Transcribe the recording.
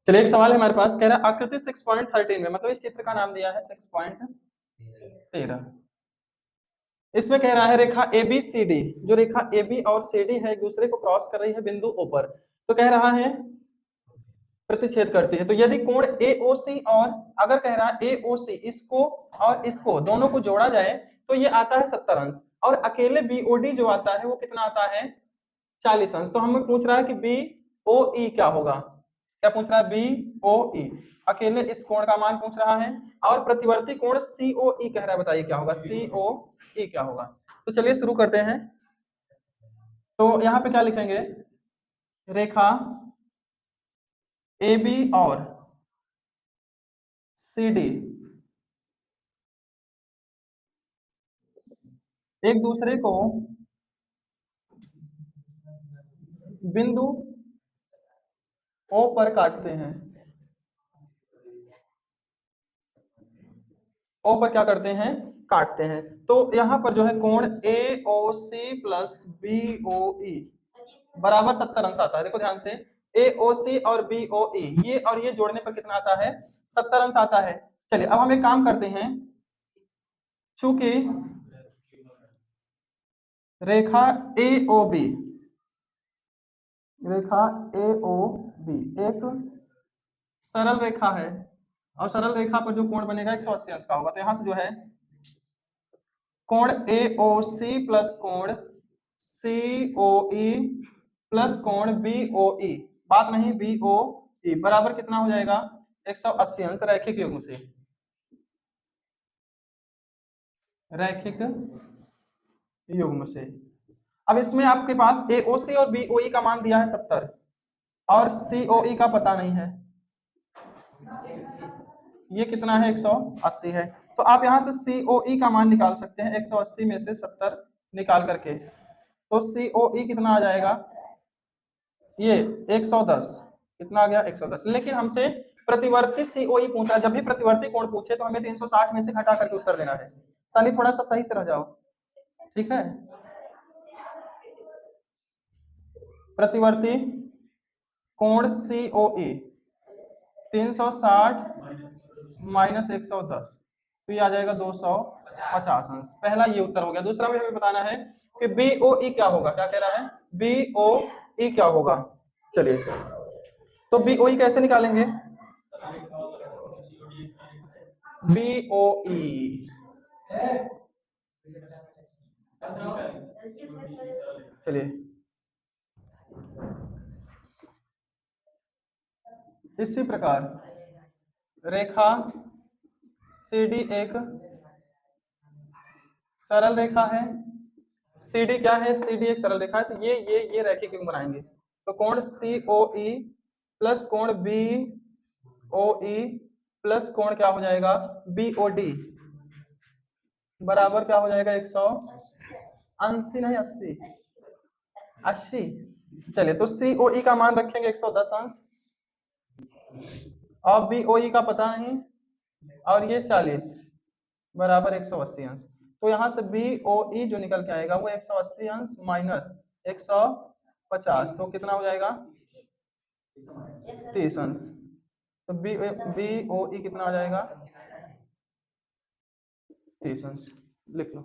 चलिए एक सवाल है हमारे पास, कह रहा है आकृति 6.13 में, मतलब इस चित्र का नाम दिया है 6.13। इसमें कह रहा है रेखा ए बी सी डी, जो रेखा ए बी और सी डी है एक दूसरे को क्रॉस कर रही है बिंदु ओ पर, तो कह रहा है प्रतिच्छेद करती है। तो यदि कोण ए ओ सी, और अगर कह रहा है ए ओ सी, इसको और इसको दोनों को जोड़ा जाए तो ये आता है 70 अंश, और अकेले बी ओ डी जो आता है वो कितना आता है 40 अंश। तो हमें पूछ रहा है कि बी ओ ई क्या होगा, क्या पूछ रहा है बी ओ ई, अकेले इस कोण का मान पूछ रहा है, और प्रतिवर्ती कोण सी ओ ई कह रहा है, बताइए क्या होगा सी ओ ई क्या होगा। तो चलिए शुरू करते हैं। तो यहाँ पे क्या लिखेंगे, रेखा ए बी और सी डी एक दूसरे को बिंदु ओ पर काटते हैं, ओ पर क्या करते हैं काटते हैं। तो यहाँ पर जो है कोण ए ओ सी प्लस बी ओ ई बराबर 70 अंश आता है। देखो ध्यान से, ए ओ सी और बी ओ ई, ये और ये जोड़ने पर कितना आता है 70 अंश आता है। चलिए अब हम एक काम करते हैं, चूंकि रेखा ए ओ बी, रेखा ए ओ बी एक सरल रेखा है, और सरल रेखा पर जो कोण बनेगा 180 अंश का होगा, तो यहां से जो है कोण ए ओ सी प्लस कोण सी ओ ई प्लस कोण बी ओ ई, बात नहीं बी ओ ई, बराबर कितना हो जाएगा 180 अंश रैखिक युग्म से, रैखिक युग्म से। अब इसमें आपके पास ए ओ सी और बी ओ ई का मान दिया है 70, और सी ओ ई का पता नहीं है, ये कितना है 180 है। तो आप यहाँ से COE का मान निकाल सकते हैं, 180 में से 70 निकाल करके, तो COE कितना आ जाएगा, ये 110, कितना आ गया 110। लेकिन हमसे प्रतिवर्ती COE पूछा, जब भी प्रतिवर्ती कोण पूछे तो हमें 360 में से घटा करके उत्तर देना है। साली थोड़ा सा सही से रह जाओ, ठीक है। प्रतिवर्ती कोण COE 360 माइनस 110, तो ये आ जाएगा 250 अंश। पहला ये उत्तर हो गया। दूसरा भी हमें बताना है कि BOE क्या होगा, क्या कह रहा है BOE क्या होगा। चलिए तो BOE कैसे निकालेंगे, BOE चलिए इसी प्रकार रेखा CD एक सरल रेखा है, CD क्या है, CD एक सरल रेखा है, तो ये रैखिक युग्म बनाएंगे। तो कोण COE प्लस कोण BOE प्लस कोण क्या हो जाएगा BOD बराबर क्या हो जाएगा 180 नहीं 80। चलिए तो COE का मान रखेंगे 110 अंश, और BOE का पता नहीं, और ये 40 बराबर 180 अंश। तो यहाँ से BOE जो निकल के आएगा वो 180 अंश माइनस 150, तो कितना हो जाएगा 30 अंश। तो BOE कितना आ जाएगा 30 अंश, लिख लो।